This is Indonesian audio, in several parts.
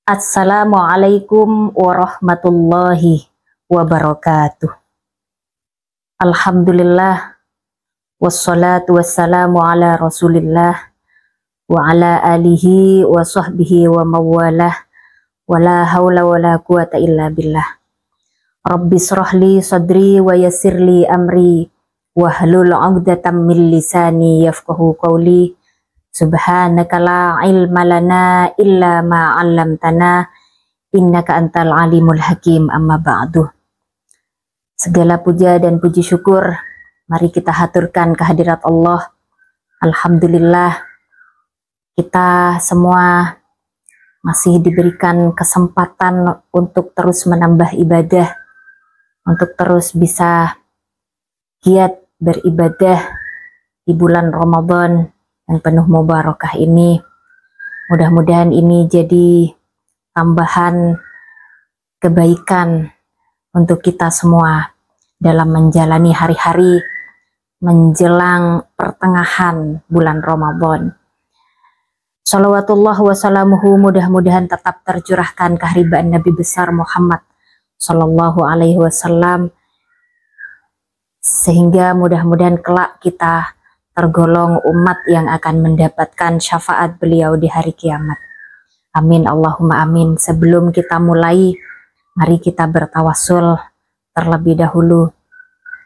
Assalamualaikum warahmatullahi wabarakatuh. Alhamdulillah, wassalatu wassalamu ala rasulillah wa ala alihi wa sahbihi wa mawalah wa la hawla wa la quwata illa billah. Rabbi srahli sadri wa yassirli amri wahlul 'uqdatam min lisani yafqahu qawli. Subhanaka la ilma lana illa ma 'allamtana innaka antal alimul hakim, amma ba'du. Segala puja dan puji syukur mari kita haturkan kehadirat Allah. Alhamdulillah, kita semua masih diberikan kesempatan untuk terus menambah ibadah, untuk terus bisa giat beribadah di bulan Ramadan yang penuh mubarakah ini. Mudah-mudahan ini jadi tambahan kebaikan untuk kita semua dalam menjalani hari-hari menjelang pertengahan bulan Ramadan. Shalawatullah wassalamuhu, mudah-mudahan tetap tercurahkan keharibaan Nabi besar Muhammad Sallallahu Alaihi Wasallam, sehingga mudah-mudahan kelak kita tergolong umat yang akan mendapatkan syafaat beliau di hari kiamat. Amin Allahumma amin. Sebelum kita mulai, mari kita bertawassul terlebih dahulu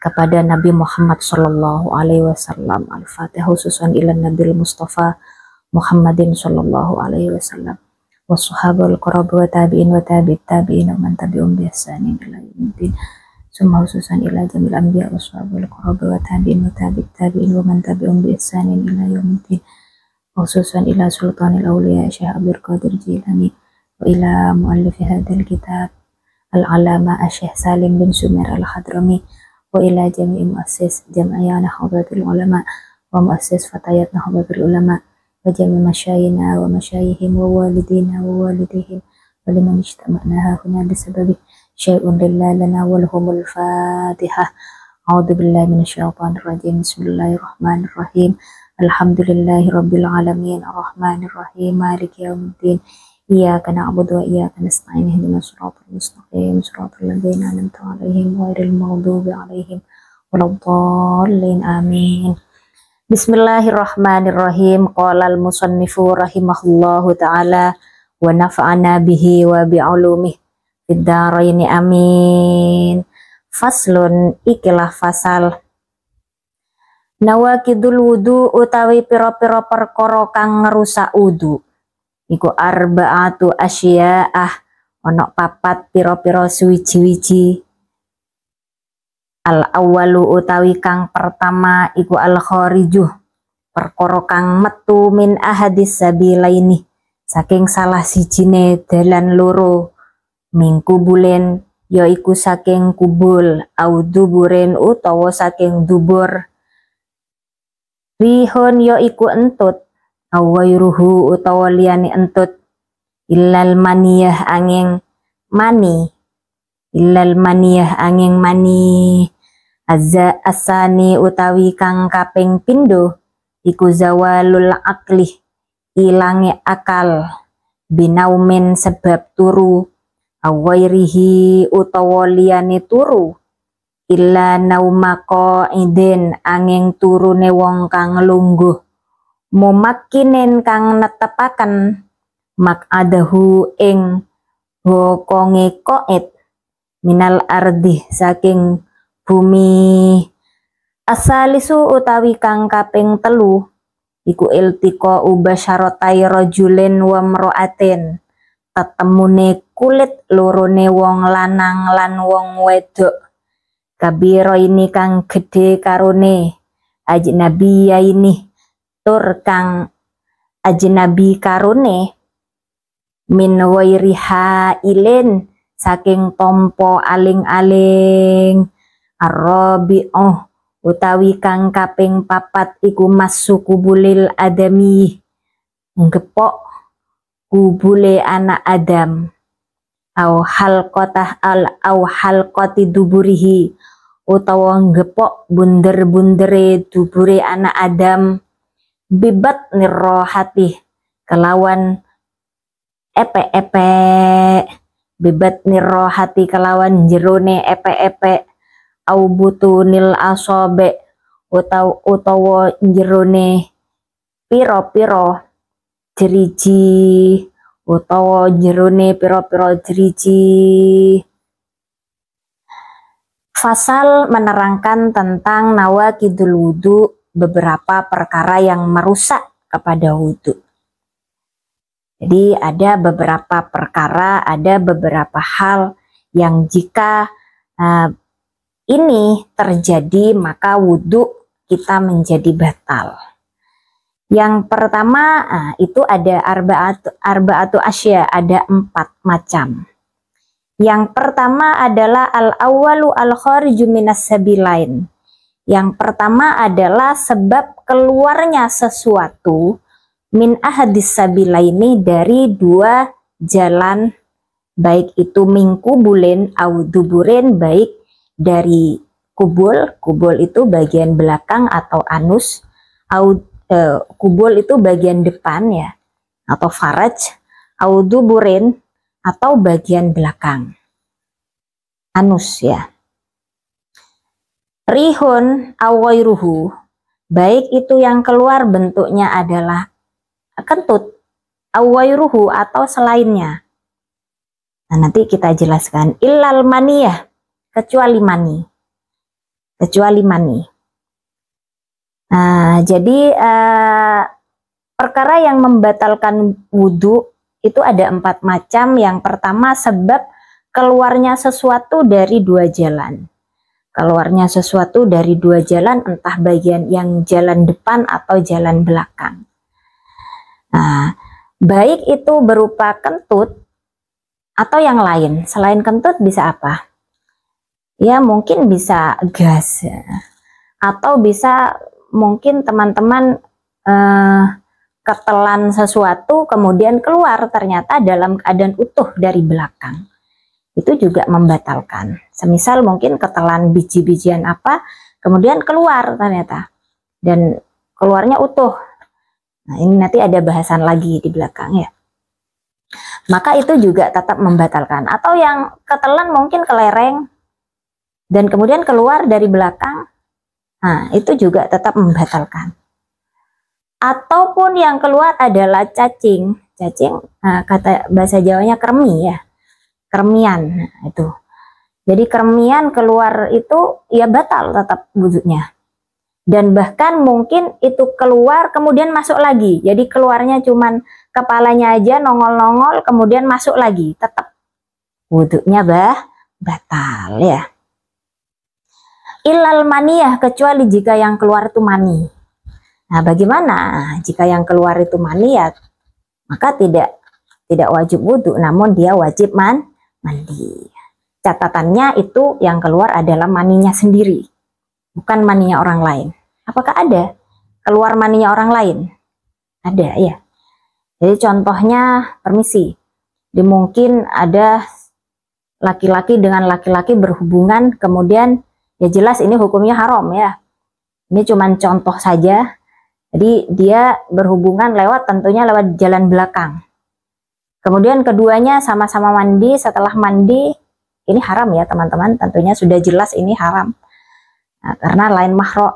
kepada Nabi Muhammad Sallallahu Alaihi Wasallam. Al-Fatihah khususan ila Nabil Mustafa Muhammadin Sallallahu Alaihi Wasallam wa sahabul qurab wa tabi'in wa tabi'it tabi'in wa man tabi'um bi ihsanin ila yaumiddin. Summa khususan ila jamil anbiya wa sahabul qurab wa tabi'in wa tabi'it tabi'in wa man tabi'um bi ihsanin ila yaumiddin. Khususan ila sultanil awliya Syekh Abdul Qadir Jilani wa ila muallifi hadzal kitab al-alama Syekh Salim bin Sumer al-Hadrami wa ila jami'i muassis jam'iyah Nahdlatul Ulama wa muassis Fatayat Nahdlatul Ulama wa jami' masyayina wa masyayihim wa walidina wa walidihim wa liman ijtama'na huna bisababi syai'un lillahi lana wa lahumul fatihah. A'udzu billahi minasyaitonir rajim. Bismillahirrahmanirrahim. Alhamdulillahi rabbil alamin arrahmanir rahim maliki yaumiddin. Iyyaka na'budu wa iyyaka nasta'in ihdinas siratal mustaqim siratal ladzina an'amta 'alaihim ghairil maghdubi 'alaihim waladdallin. Amin. Bismillahirrahmanirrahim. Qala al-musannifu rahimahullahu ta'ala wa nafa'ana bihi wa bi'ulumihi fid dharaini amin. Faslun, ikilah fasal. Nawakidul wudu utawi pira-pira perkara kang ngrusak wudu iku arba'atu asya'ah, ana papat pira-pira suwiji-wiji. Al awwalu utawi kang pertama iku al kharijuh, perkara kang metu min ahadis sabilaini, saking salah sijine dalan loro, mingkubulen yaiku saking kubul, au duburen utawa saking dubur, rihun yaiku entut, au wairuhu utawa liyane entut, illal maniyah angin mani, illal maniyah angin mani. Asani utawi kang kaping pindo iku zawalul akli, ilange akal, binaumin sebab turu, awairihi utawa liyane turu, illa naumako iden angin turune wong kang lungguh, mumakinen kang netepaken makadahu ing bokonge koet, minal ardi saking bumi. Asalisu utawi kang kaping telu iku iltiko ubasyaratai rajulin wa mra'atin, tetemune kulit lorone wong lanang lan wong wedok, kabiro ini kang gede karone, ajnabiya ini tur kang ajnabi karone, min wairiha ilin saking tompo aling-aling. Ar-rabi'uh utawi kang kaping papat iku masukubulil adami, ngepok kubule anak Adam, au halqati duburihi utawa ngepok bunder-bundere dubure anak Adam, bibat nirrohati kelawan epe-epe, bibat nirohati kelawan jerone epe-epe, au butunil asobe utawa jerone piro-piro jeriji, utawa jerone piro-piro jeriji. Fasal menerangkan tentang nawaqidul wudu, beberapa perkara yang merusak kepada wudu. Jadi ada beberapa perkara, ada beberapa hal yang jika ini terjadi maka wudu kita menjadi batal. Yang pertama itu ada arba'atu asya, ada 4 macam. Yang pertama adalah al-awwalu al-khariju minas sabilain. Yang pertama adalah sebab keluarnya sesuatu min ahadis sabilaini, dari 2 jalan, baik itu min kubulin au duburin, baik dari kubul itu bagian belakang atau anus, au kubul itu bagian depan ya, atau faraj, au duburin atau bagian belakang anus ya. Rihun awairuhu, baik itu yang keluar bentuknya adalah kentut, awairuhu atau selainnya. Nah, nanti kita jelaskan. Illal maniyah, kecuali mani, kecuali mani. Nah, jadi perkara yang membatalkan wudhu itu ada 4 macam. Yang pertama sebab keluarnya sesuatu dari 2 jalan. Keluarnya sesuatu dari 2 jalan, entah bagian yang jalan depan atau jalan belakang. Nah, baik itu berupa kentut atau yang lain. Selain kentut bisa apa? Ya mungkin bisa gas ya. Atau bisa mungkin teman-teman ketelan sesuatu kemudian keluar ternyata dalam keadaan utuh dari belakang, itu juga membatalkan. Semisal mungkin ketelan biji-bijian apa kemudian keluar ternyata dan keluarnya utuh. Nah, ini nanti ada bahasan lagi di belakang ya. Maka itu juga tetap membatalkan. Atau yang ketelan mungkin kelereng dan kemudian keluar dari belakang, nah itu juga tetap membatalkan. Ataupun yang keluar adalah cacing, nah, kata bahasa Jawanya kremi ya, kremian. Nah, itu. Jadi kremian keluar itu ya batal tetap wudhunya. Dan bahkan mungkin itu keluar kemudian masuk lagi. Jadi keluarnya cuman kepalanya aja nongol-nongol kemudian masuk lagi, tetap wudhunya batal ya. Ilal maniyah, kecuali jika yang keluar itu mani. Nah, bagaimana jika yang keluar itu mani ya? Maka tidak wajib wudhu, namun dia wajib mandi. Catatannya itu yang keluar adalah maninya sendiri, bukan maninya orang lain. Apakah ada keluar maninya orang lain? Ada ya. Jadi contohnya, permisi, mungkin ada laki-laki dengan laki-laki berhubungan, kemudian ya jelas ini hukumnya haram ya. Ini cuman contoh saja. Jadi dia berhubungan tentunya lewat jalan belakang. Kemudian keduanya sama-sama mandi, setelah mandi ini haram ya teman-teman, tentunya sudah jelas ini haram. Nah, karena lain mahram,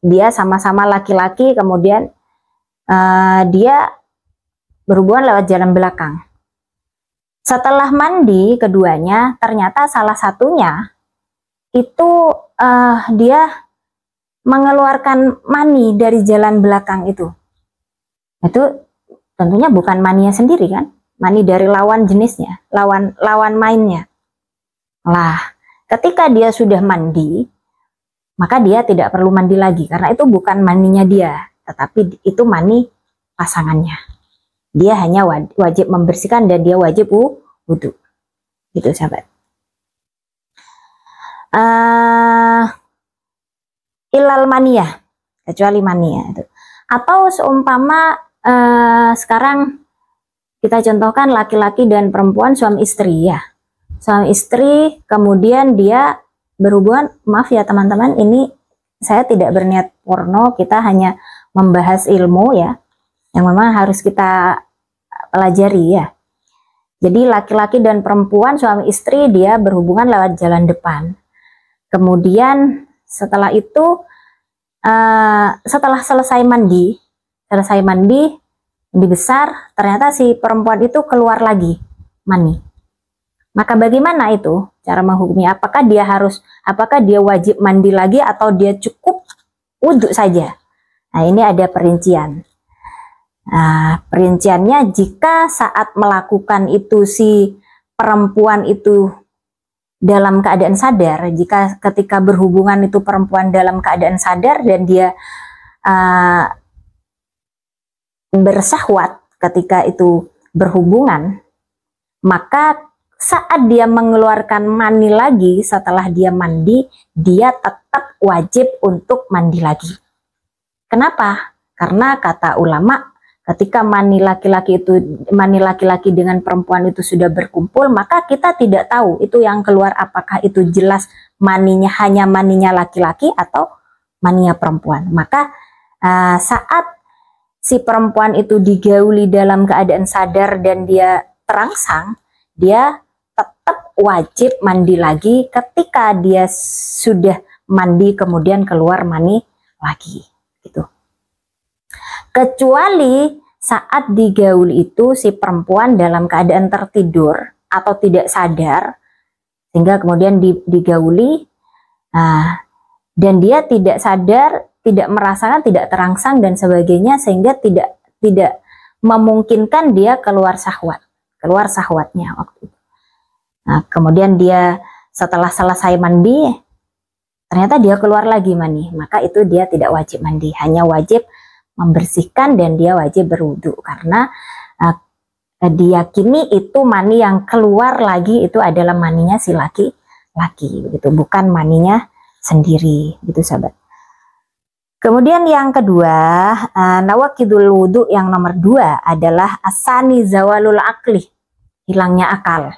dia sama-sama laki-laki kemudian dia berhubungan lewat jalan belakang. Setelah mandi keduanya ternyata salah satunya itu dia mengeluarkan mani dari jalan belakang itu tentunya bukan maninya sendiri kan, mani dari lawan jenisnya, lawan mainnya. Lah, ketika dia sudah mandi, maka dia tidak perlu mandi lagi karena itu bukan maninya dia, tetapi itu mani pasangannya. Dia hanya wajib membersihkan dan dia wajib wudhu. Gitu sahabat. Ilal maniyah, kecuali maniyah itu. Atau seumpama sekarang kita contohkan laki-laki dan perempuan suami istri ya. Suami istri kemudian dia berhubungan, maaf ya teman-teman, ini saya tidak berniat porno, kita hanya membahas ilmu ya, yang memang harus kita pelajari ya. Jadi laki-laki dan perempuan, suami istri, dia berhubungan lewat jalan depan. Kemudian setelah itu, setelah selesai mandi besar, ternyata si perempuan itu keluar lagi mani. Maka bagaimana itu cara menghukumnya? Apakah dia wajib mandi lagi atau dia cukup wudhu saja? Nah, ini ada perincian. Nah, perinciannya, jika saat melakukan itu si perempuan itu dalam keadaan sadar, jika ketika berhubungan itu perempuan dalam keadaan sadar dan dia bersahwat ketika itu berhubungan, maka saat dia mengeluarkan mani lagi setelah dia mandi, dia tetap wajib untuk mandi lagi. Kenapa? Karena kata ulama, ketika mani laki-laki dengan perempuan itu sudah berkumpul, maka kita tidak tahu itu yang keluar apakah itu jelas hanya maninya laki-laki atau maninya perempuan. Maka saat si perempuan itu digauli dalam keadaan sadar dan dia terangsang, dia tetap wajib mandi lagi ketika dia sudah mandi kemudian keluar mani lagi, gitu. Kecuali saat digauli itu si perempuan dalam keadaan tertidur atau tidak sadar, sehingga kemudian digauli, dan dia tidak sadar, tidak merasakan, tidak terangsang dan sebagainya, sehingga tidak memungkinkan dia keluar sahwatnya waktu itu. Nah, kemudian dia setelah selesai mandi, ternyata dia keluar lagi mani, maka itu dia tidak wajib mandi, hanya wajib membersihkan dan dia wajib berwudu, karena diyakini itu mani yang keluar lagi itu adalah maninya si laki-laki, begitu, bukan maninya sendiri, gitu sahabat. Kemudian yang kedua, nawakidul wudu yang nomor 2 adalah asani zawalul akli, hilangnya akal.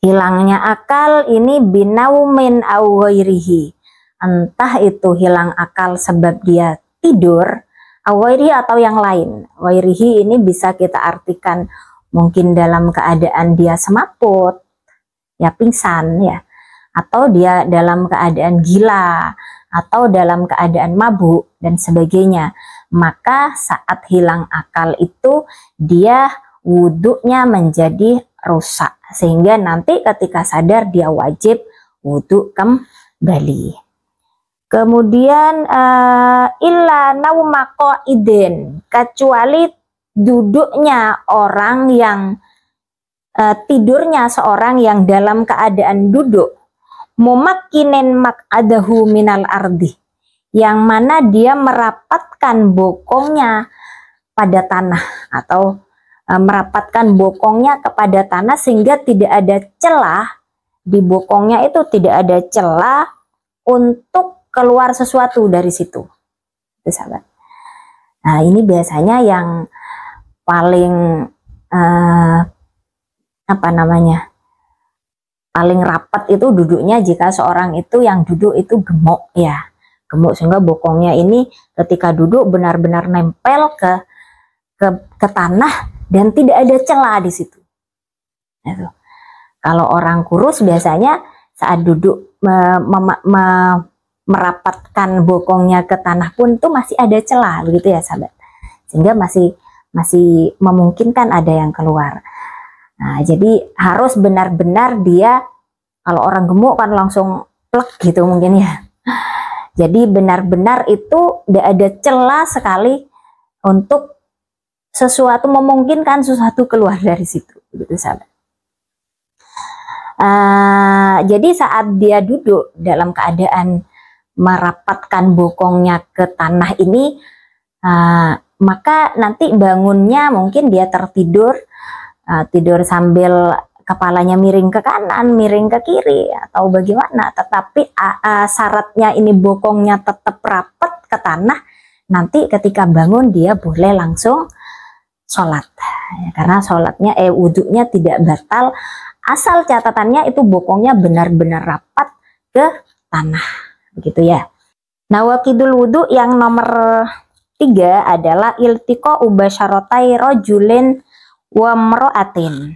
Hilangnya akal ini binaumin au ghairihi, entah itu hilang akal sebab dia tidur, awairi atau yang lain. Wairihi ini bisa kita artikan mungkin dalam keadaan dia semaput, ya pingsan ya, atau dia dalam keadaan gila, atau dalam keadaan mabuk dan sebagainya. Maka saat hilang akal itu dia wudhunya menjadi rusak, sehingga nanti ketika sadar dia wajib wudhu kembali. Kemudian illa nauma qaidin, kecuali duduknya orang yang tidurnya seorang yang dalam keadaan duduk, mumakkinin maq'adahu minal ardi, yang mana dia merapatkan bokongnya pada tanah atau merapatkan bokongnya kepada tanah sehingga tidak ada celah di bokongnya, itu tidak ada celah untuk keluar sesuatu dari situ, itu sahabat. Nah, ini biasanya yang paling paling rapat itu duduknya jika seorang itu yang duduk itu gemuk ya, gemuk sehingga bokongnya ini ketika duduk benar-benar nempel ke tanah dan tidak ada celah di situ. Itu. Kalau orang kurus biasanya saat duduk merapatkan bokongnya ke tanah pun tuh masih ada celah, begitu ya sahabat, sehingga masih memungkinkan ada yang keluar. Nah, jadi harus benar-benar dia, kalau orang gemuk kan langsung plek gitu mungkin ya, jadi benar-benar itu tidak ada celah sekali untuk sesuatu, memungkinkan sesuatu keluar dari situ, begitu sahabat. Jadi saat dia duduk dalam keadaan merapatkan bokongnya ke tanah ini, maka nanti bangunnya mungkin dia tertidur, tidur sambil kepalanya miring ke kanan, miring ke kiri atau bagaimana, tetapi syaratnya ini bokongnya tetap rapat ke tanah. Nanti ketika bangun dia boleh langsung sholat, karena sholatnya wudhunya tidak batal, asal catatannya itu bokongnya benar-benar rapat ke tanah, begitu ya. Nawakidul wudhu yang nomor 3 adalah iltiqa'u basyaratai rajulin wa mro'atin,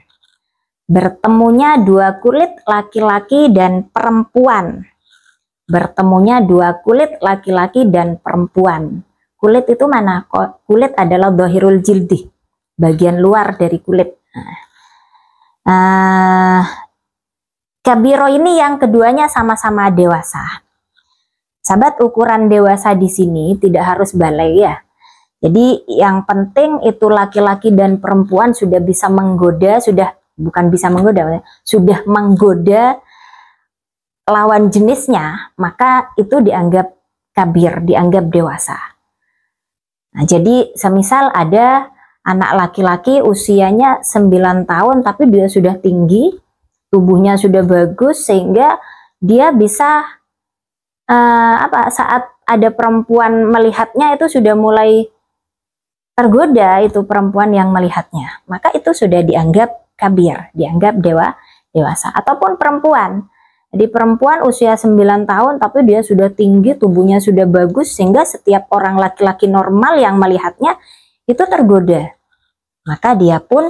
bertemunya dua kulit laki-laki dan perempuan. Bertemunya dua kulit laki-laki dan perempuan. Kulit itu mana? Kulit adalah dhahirul jildi, bagian luar dari kulit. Kabiro ini yang keduanya sama-sama dewasa. Sahabat, ukuran dewasa di sini tidak harus balai ya. Jadi yang penting itu laki-laki dan perempuan sudah bisa menggoda, sudah menggoda lawan jenisnya, maka itu dianggap kabir, dianggap dewasa. Nah, jadi semisal ada anak laki-laki usianya 9 tahun tapi dia sudah tinggi, tubuhnya sudah bagus sehingga dia bisa saat ada perempuan melihatnya itu sudah mulai tergoda, itu perempuan yang melihatnya, maka itu sudah dianggap kabir, dianggap dewasa. Ataupun perempuan, jadi perempuan usia 9 tahun tapi dia sudah tinggi, tubuhnya sudah bagus sehingga setiap orang laki-laki normal yang melihatnya itu tergoda, maka dia pun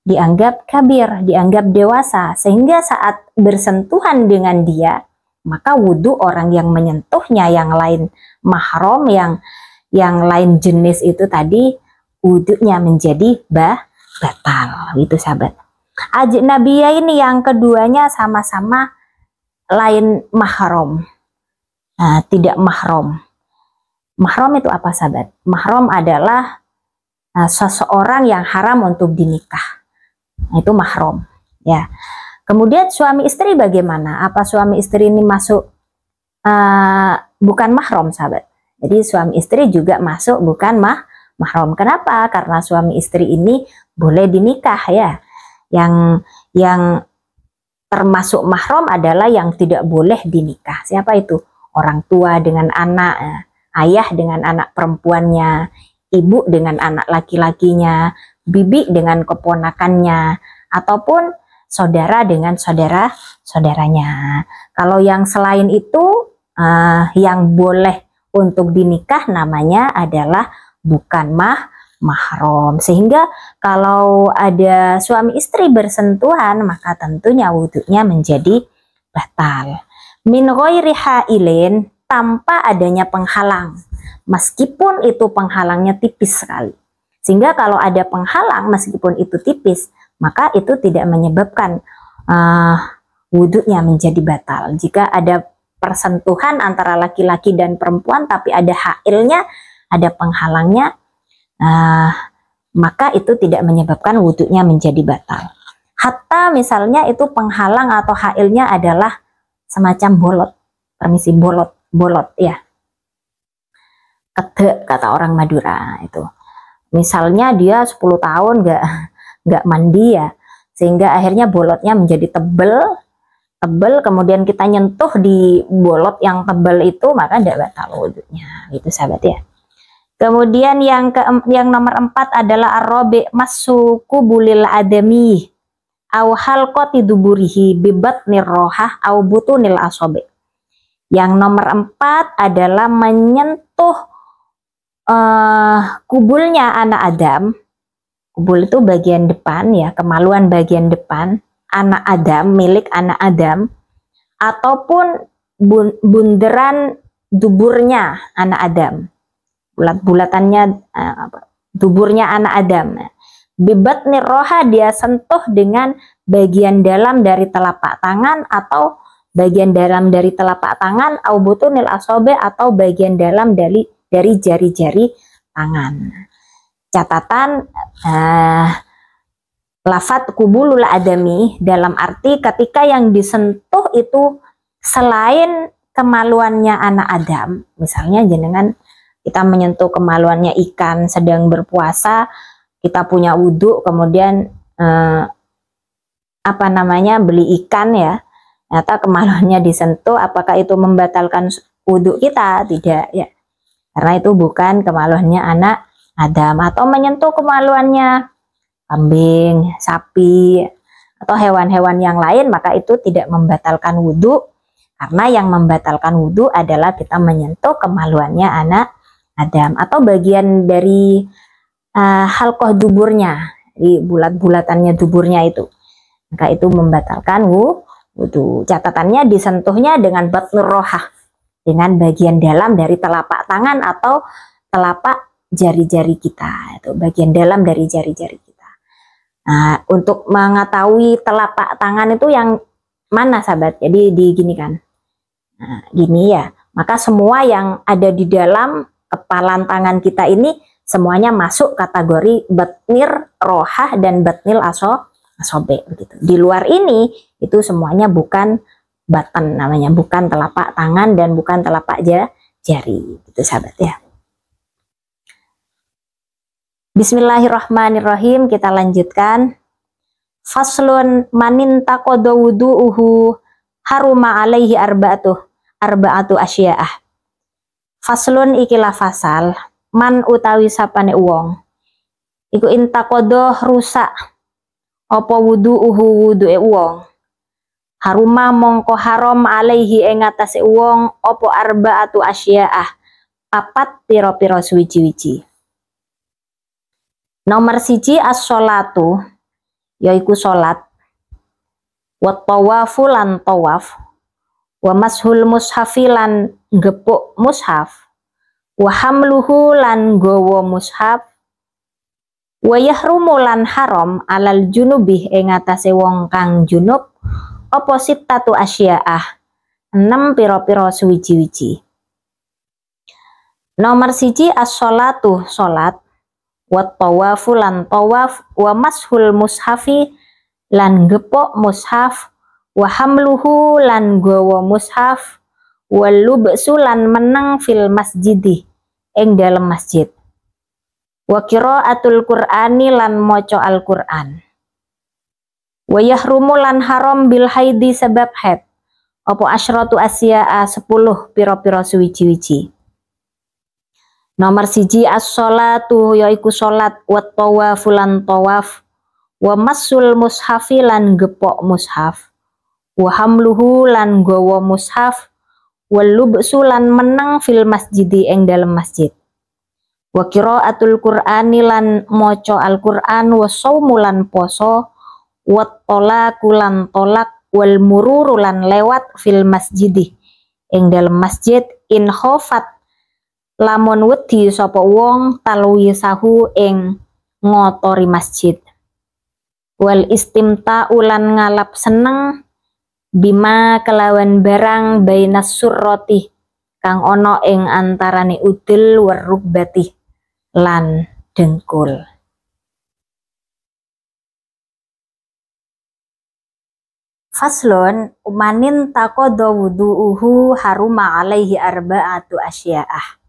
dianggap kabir, dianggap dewasa, sehingga saat bersentuhan dengan dia maka wudhu orang yang menyentuhnya yang lain mahram, yang lain jenis itu tadi wudhunya menjadi batal, gitu sahabat. Ajnabiyah ini yang keduanya sama-sama lain mahram, tidak mahram. Mahram itu apa sahabat? Mahram adalah seseorang yang haram untuk dinikah, itu mahram ya. Kemudian suami istri bagaimana? Apa suami istri ini masuk bukan mahram sahabat? Jadi suami istri juga masuk bukan mahram. Kenapa? Karena suami istri ini boleh dinikah ya. Yang termasuk mahram adalah yang tidak boleh dinikah. Siapa itu? Orang tua dengan anak, ayah dengan anak perempuannya, ibu dengan anak laki-lakinya, bibi dengan keponakannya, ataupun saudara dengan saudara-saudaranya. Kalau yang selain itu yang boleh untuk dinikah namanya adalah bukan mahram. Sehingga kalau ada suami istri bersentuhan maka tentunya wudhunya menjadi batal. Min ghairi hailin, tanpa adanya penghalang, meskipun itu penghalangnya tipis sekali. Sehingga kalau ada penghalang meskipun itu tipis, maka itu tidak menyebabkan wudhunya menjadi batal. Jika ada persentuhan antara laki-laki dan perempuan tapi ada hailnya, ada penghalangnya, maka itu tidak menyebabkan wudhunya menjadi batal. Hatta misalnya itu penghalang atau hailnya adalah semacam bolot, permisi bolot ya, kedek kata orang Madura itu. Misalnya dia 10 tahun nggak mandi ya, sehingga akhirnya bolotnya menjadi tebel, kemudian kita nyentuh di bolot yang tebel itu, maka tidak batal wudhunya, itu sahabat ya. Kemudian yang nomor 4 adalah arrobi masuku bulil adami au halqati duburihi bibatnir rohah au butunil asobe. Yang nomor 4 adalah menyentuh kubulnya anak Adam. Kubul itu bagian depan ya, kemaluan bagian depan anak Adam, milik anak Adam, ataupun bunderan duburnya anak Adam, bulat-bulatannya duburnya anak Adam. Bibat niroha, dia sentuh dengan bagian dalam dari telapak tangan atau bagian dalam dari telapak tangan, au butunil asobe, atau bagian dalam dari jari-jari tangan. Catatan lafat kubulul adami dalam arti ketika yang disentuh itu selain kemaluannya anak Adam, misalnya jenengan kita menyentuh kemaluannya ikan sedang berpuasa, kita punya wudhu, kemudian beli ikan ya, ternyata kemaluannya disentuh, apakah itu membatalkan wudhu kita? Tidak ya, karena itu bukan kemaluannya anak Adam. Atau menyentuh kemaluannya kambing, sapi, atau hewan-hewan yang lain, maka itu tidak membatalkan wudhu, karena yang membatalkan wudhu adalah kita menyentuh kemaluannya anak Adam atau bagian dari halqah duburnya. Jadi bulat-bulatannya duburnya itu. Maka itu membatalkan wudu. Catatannya disentuhnya dengan batnur rohah, dengan bagian dalam dari telapak tangan atau telapak jari-jari kita. Itu bagian dalam dari jari-jari kita. Nah, untuk mengetahui telapak tangan itu yang mana sahabat? Jadi gini kan. Nah, gini ya. Maka semua yang ada di dalam kepalan tangan kita ini semuanya masuk kategori batnir rohah dan batnil asobe begitu. Di luar ini itu semuanya bukan batan namanya, bukan telapak tangan dan bukan telapak jari gitu sahabat ya. Bismillahirrahmanirrahim, kita lanjutkan. Faslun manin taqadha wudu'uhu haruma alaihi arba'atu asya'ah. Faslun ikilah fasal man utawi sapane wong iku intaqadha rusak apa wudu'uhu wudu'e wong haruma mongko haram alaihi ing atase wong apa arba'atu asya'ah papat pira-pira suwiji-wiji. Nomor siji as-sholatu yaiku salat, wa tawafu lan tawaf, wa mashul mushafi lan gepuk mushaf, wa hamluhu lan gowo mushaf, wa yahrumu lan haram alal junubi ing atase wong kang junub apa sittatu asya'ah 6 pira-pira suwiji-wiji. Nomor siji as-sholatu salat, wa tawafu lan tawaf, wa mashul mushafi lan gepok mushaf, wa hamluhu lan gowo mushaf, wa lubsu lan meneng fil masjidi ing dalam masjid, wa qiraatul qur'ani lan maca al-Qur'an, wa yahrumu lan haram bil haidi sebab haid apa asyratu asya'a 10 pira-pira suwiji-wiji. Nomor siji as-sholatu yaiku salat, wa tawafu lan tawaf, wa masul mushafi lan gepok mushaf, wa hamluhu lan gowo mushaf, wa lubsu lan meneng fil masjidi ing dalam masjid, wa qiraatul qur'ani lan maca al-Qur'an, wa shaumu lan poso, wa tolaqu lan tolak, wal mururu lan lewat fil masjidi ing dalam masjid in khofat lamun wedi sapa wong talwisahu ing ngotori masjid, wal istimta ulan ngalap seneng bima kelawan barang bainas surroti kang ana ing antarane udel warukbati lan dengkul. Faslun manin taqadha wudu'uhu haruma alaihi arba'atu asya'ah.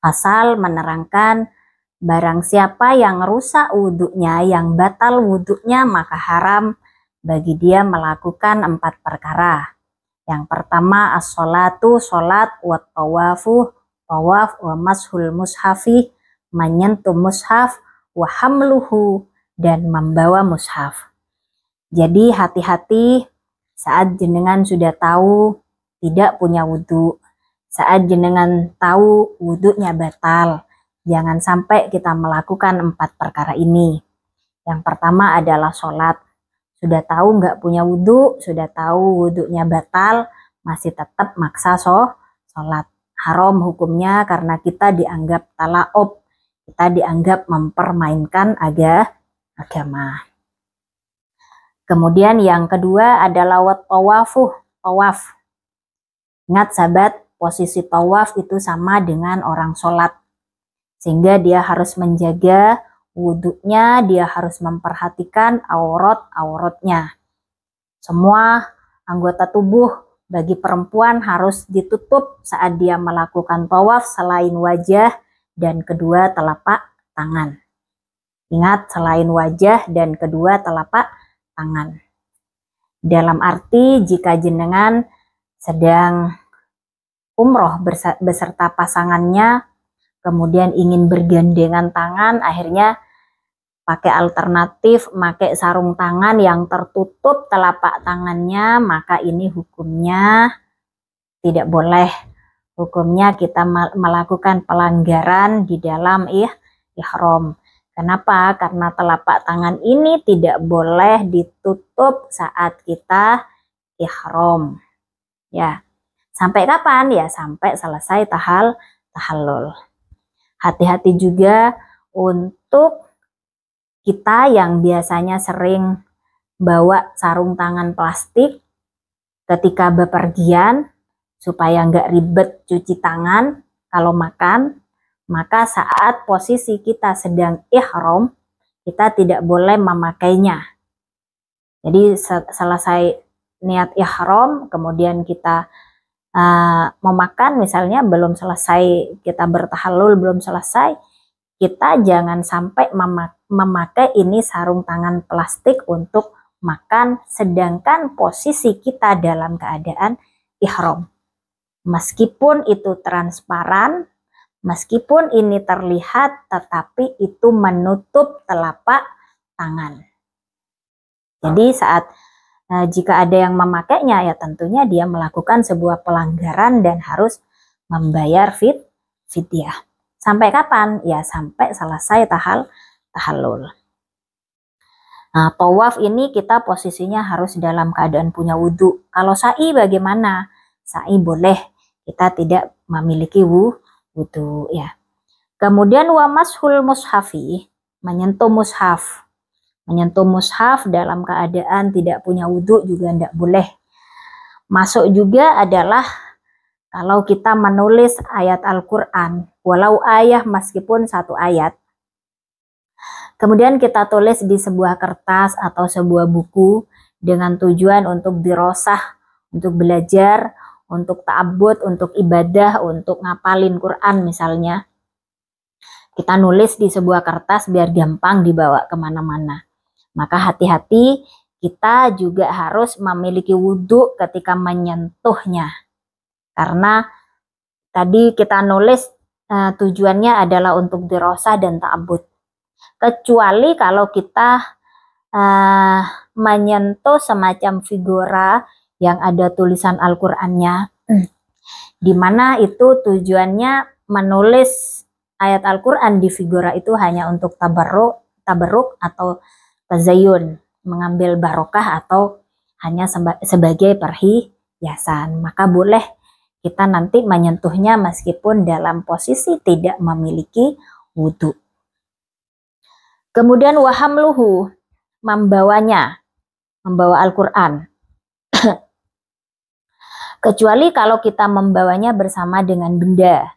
Pasal menerangkan barang siapa yang rusak wudhunya, yang batal wudhunya, maka haram bagi dia melakukan 4 perkara. Yang pertama as-sholatu sholat, wa tawafu tawaf, wa mashul mushafi menyentuh mushaf, wa hamluhu dan membawa mushaf. Jadi hati-hati saat jenengan sudah tahu tidak punya wudhu, saat jenengan tahu wudhunya batal, jangan sampai kita melakukan 4 perkara ini. Yang pertama adalah sholat. Sudah tahu nggak punya wudhu, sudah tahu wudhunya batal, masih tetap maksa sholat. Haram hukumnya karena kita dianggap talaub, kita dianggap mempermainkan agama. Kemudian yang kedua adalah tawaf. Ingat sahabat, posisi tawaf itu sama dengan orang sholat, sehingga dia harus menjaga wudhunya, dia harus memperhatikan auratnya. Semua anggota tubuh bagi perempuan harus ditutup saat dia melakukan tawaf selain wajah dan kedua telapak tangan. Ingat, selain wajah dan kedua telapak tangan. Dalam arti jika jenengan sedang umroh beserta pasangannya, kemudian ingin bergandengan tangan, akhirnya pakai alternatif, pakai sarung tangan yang tertutup telapak tangannya, maka ini hukumnya tidak boleh. Hukumnya kita melakukan pelanggaran di dalam ihram. Kenapa? Karena telapak tangan ini tidak boleh ditutup saat kita ihram. Ya. Sampai kapan? Ya, sampai selesai tahallul. Hati-hati juga untuk kita yang biasanya sering bawa sarung tangan plastik ketika bepergian, supaya nggak ribet cuci tangan kalau makan. Maka saat posisi kita sedang ihram, kita tidak boleh memakainya. Jadi selesai niat ihram, kemudian kita mau makan, misalnya belum selesai, kita bertahallul belum selesai, kita jangan sampai memakai ini sarung tangan plastik untuk makan, sedangkan posisi kita dalam keadaan ihram. Meskipun itu transparan, meskipun ini terlihat, tetapi itu menutup telapak tangan. Jadi saat jika ada yang memakainya, ya tentunya dia melakukan sebuah pelanggaran dan harus membayar fidyah. Sampai kapan? Ya sampai selesai tahallul. Nah, tawaf ini kita posisinya harus dalam keadaan punya wudhu. Kalau sa'i bagaimana? Sa'i boleh, kita tidak memiliki wudhu ya. Kemudian wa mashul mushafi, menyentuh mushaf. Menyentuh mushaf dalam keadaan tidak punya wudhu juga tidak boleh. Masuk juga adalah kalau kita menulis ayat Al-Quran, walau ayat meskipun satu ayat, kemudian kita tulis di sebuah kertas atau sebuah buku dengan tujuan untuk dirosah, untuk belajar, untuk ta'abbud, untuk ibadah, untuk ngapalin Quran misalnya. Kita nulis di sebuah kertas biar gampang dibawa kemana-mana. Maka hati-hati, kita juga harus memiliki wudhu ketika menyentuhnya. Karena tadi kita nulis tujuannya adalah untuk dirosah dan ta'abbud. Kecuali kalau kita menyentuh semacam figura yang ada tulisan Al-Qur'annya, di mana itu tujuannya menulis ayat Al-Qur'an di figura itu hanya untuk tabarruk atau tazayun, mengambil barokah atau hanya sebagai perhiasan. Maka boleh kita nanti menyentuhnya meskipun dalam posisi tidak memiliki wudhu. Kemudian wahamluhu, membawa Al-Quran. Kecuali kalau kita membawanya bersama dengan benda,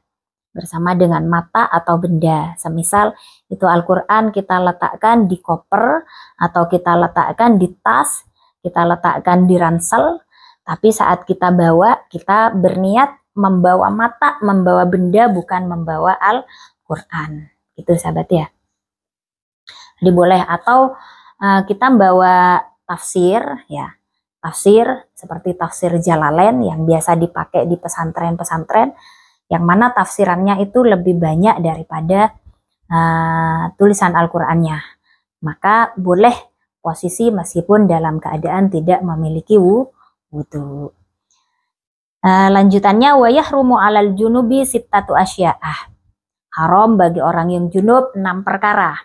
bersama dengan mata atau benda. Semisal itu Al-Quran kita letakkan di koper atau kita letakkan di tas, kita letakkan di ransel, tapi saat kita bawa, kita berniat membawa mata, membawa benda, bukan membawa Al-Quran. Itu sahabat ya. Jadi boleh. Atau kita bawa tafsir ya. Tafsir seperti tafsir Jalalain yang biasa dipakai di pesantren-pesantren, yang mana tafsirannya itu lebih banyak daripada tulisan Al-Qur'annya. Maka boleh posisi meskipun dalam keadaan tidak memiliki wudhu. Lanjutannya wa yahrumu 'alal junubi sittatu asya'ah. Haram bagi orang yang junub 6 perkara.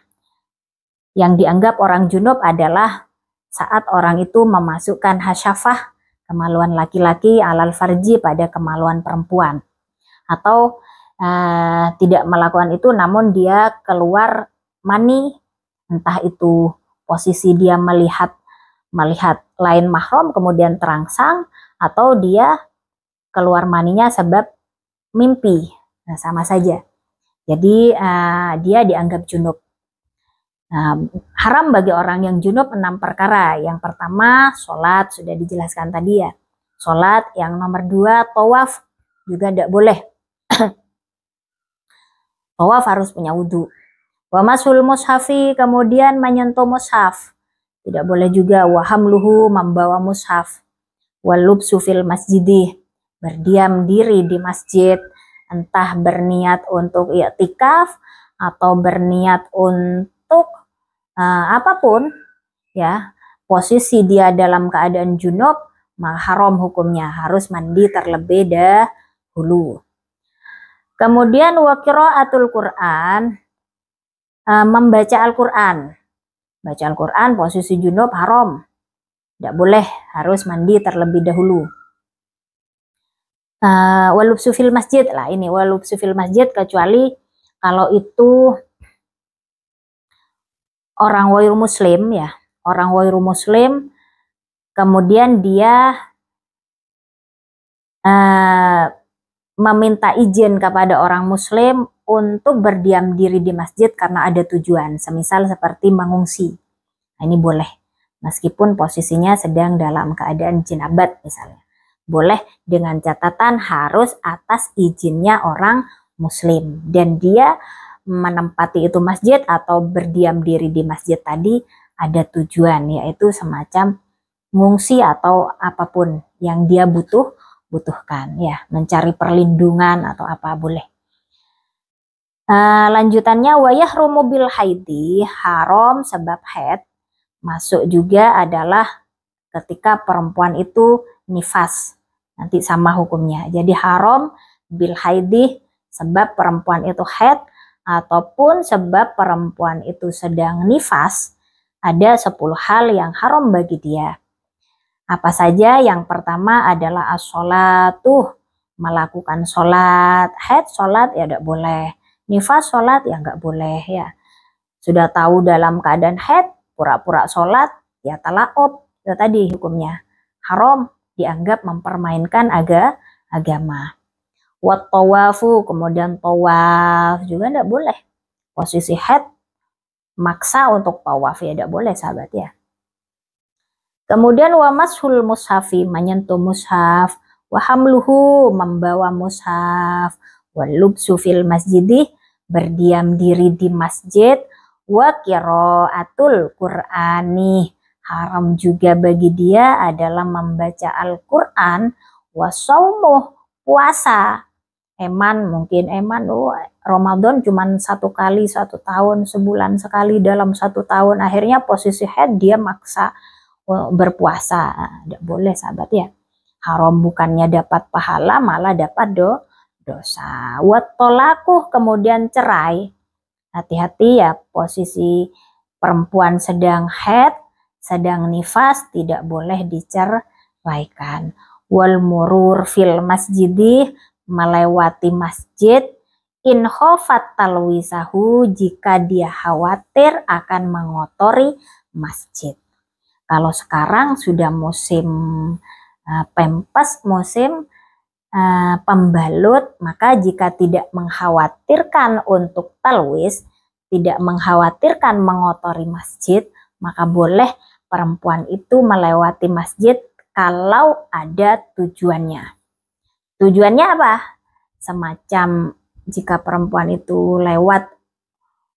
Yang dianggap orang junub adalah saat orang itu memasukkan hasyafah, kemaluan laki-laki, alal farji, pada kemaluan perempuan. Atau tidak melakukan itu namun dia keluar mani, entah itu posisi dia melihat lain mahram kemudian terangsang, atau dia keluar maninya sebab mimpi. Nah, sama saja. Jadi dia dianggap junub. Haram bagi orang yang junub 6 perkara. Yang pertama, sholat, sudah dijelaskan tadi ya. Sholat. Yang nomor 2, tawaf, juga tidak boleh. Tawaf harus punya wudhu. Wa masul mushafi, kemudian menyentuh mushaf. Tidak boleh juga. Wa hamluhu, membawa mushaf. Wa lubsu fil masjidi, berdiam diri di masjid. Entah berniat untuk i'tikaf atau berniat untuk apapun ya. Posisi dia dalam keadaan junub, haram hukumnya, harus mandi terlebih dahulu. Kemudian wa qiraatul Quran, Membaca Al-Quran. Baca Al-Quran posisi junub haram. Tidak boleh, harus mandi terlebih dahulu. Walubsu fil masjid lah, ini walubsu fil masjid, kecuali kalau itu orang wairu muslim ya, orang wairu muslim, kemudian dia meminta izin kepada orang muslim untuk berdiam diri di masjid karena ada tujuan, semisal seperti mengungsi. Nah, ini boleh, meskipun posisinya sedang dalam keadaan jinabat misalnya. Boleh dengan catatan harus atas izinnya orang muslim. Dan dia menempati itu masjid atau berdiam diri di masjid tadi ada tujuan, yaitu semacam ngungsi atau apapun yang dia butuhkan ya, mencari perlindungan atau apa boleh. Lanjutannya wayahrumu bil haidi, haram sebab haid. Masuk juga adalah ketika perempuan itu nifas, nanti sama hukumnya. Jadi haram bil haidi sebab perempuan itu haid, ataupun sebab perempuan itu sedang nifas. Ada 10 hal yang haram bagi dia. Apa saja? Yang pertama adalah as-sholatu, melakukan sholat. Haid sholat ya tidak boleh, nifas sholat ya nggak boleh ya. Sudah tahu dalam keadaan haid pura-pura sholat ya talaob, itu tadi hukumnya haram, dianggap mempermainkan agama. Wat tawafu, kemudian tawaf juga tidak boleh. Posisi haid maksa untuk tawaf ya tidak boleh sahabat ya. Kemudian wa mashul mushafi, menyentuh mushaf, wa hamluhu, membawa mushaf, wa lubsu fil masjidi, berdiam diri di masjid, wa qiraatul qur'ani, haram juga bagi dia adalah membaca Al-Quran, wa shaumuh, puasa. Mungkin Ramadan cuma 1 kali 1 tahun, sebulan sekali dalam 1 tahun, akhirnya posisi haid dia maksa berpuasa. Tidak boleh sahabat ya, haram, bukannya dapat pahala malah dapat dosa. Wat tolaku, kemudian cerai. Hati-hati ya, posisi perempuan sedang haid, sedang nifas tidak boleh diceraikan. Wal murur fil masjidi, melewati masjid, in khofat talwisahu, jika dia khawatir akan mengotori masjid. Kalau sekarang sudah musim pempes, musim pembalut, maka jika tidak mengkhawatirkan untuk talwis, tidak mengkhawatirkan mengotori masjid, maka boleh perempuan itu melewati masjid kalau ada tujuannya. Tujuannya apa? Semacam jika perempuan itu lewat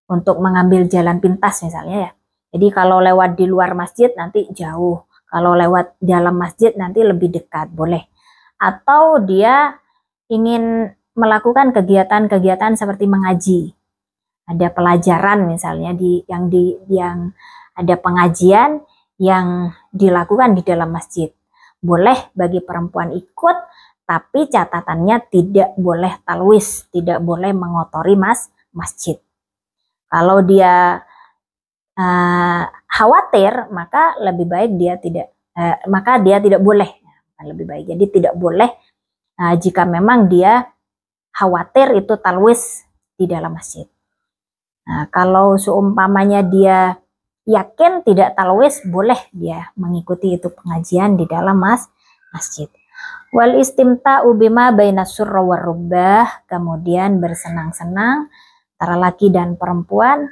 untuk mengambil jalan pintas misalnya ya. Jadi kalau lewat di luar masjid nanti jauh, kalau lewat dalam masjid nanti lebih dekat, boleh. Atau dia ingin melakukan kegiatan-kegiatan seperti mengaji. Ada pelajaran misalnya yang ada pengajian yang dilakukan di dalam masjid. Boleh bagi perempuan ikut, tapi catatannya tidak boleh talwis, tidak boleh mengotori masjid. Kalau dia khawatir, maka lebih baik dia tidak boleh. Lebih baik, jadi tidak boleh jika memang dia khawatir itu talwis di dalam masjid. Nah, kalau seumpamanya dia yakin tidak talwis, boleh dia mengikuti itu pengajian di dalam masjid. Wal istimta'u bima baina surra war rubbah, kemudian bersenang-senang antara laki dan perempuan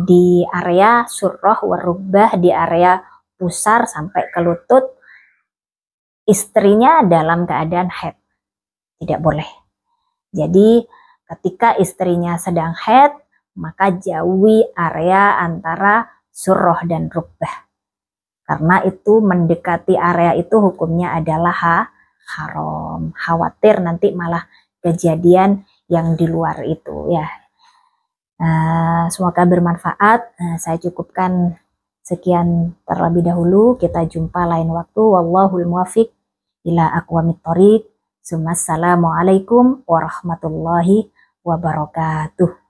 di area surrah war rubbah, di area pusar sampai ke lutut istrinya dalam keadaan haid. Tidak boleh. Jadi ketika istrinya sedang haid, maka jauhi area antara surrah dan rubbah. Karena itu mendekati area itu hukumnya adalah haram. Khawatir nanti malah kejadian yang di luar itu ya. Semoga bermanfaat. Saya cukupkan sekian terlebih dahulu. Kita jumpa lain waktu. Wallahul muwaffiq ila aqwamit thoriq. Assalamualaikum warahmatullahi wabarakatuh.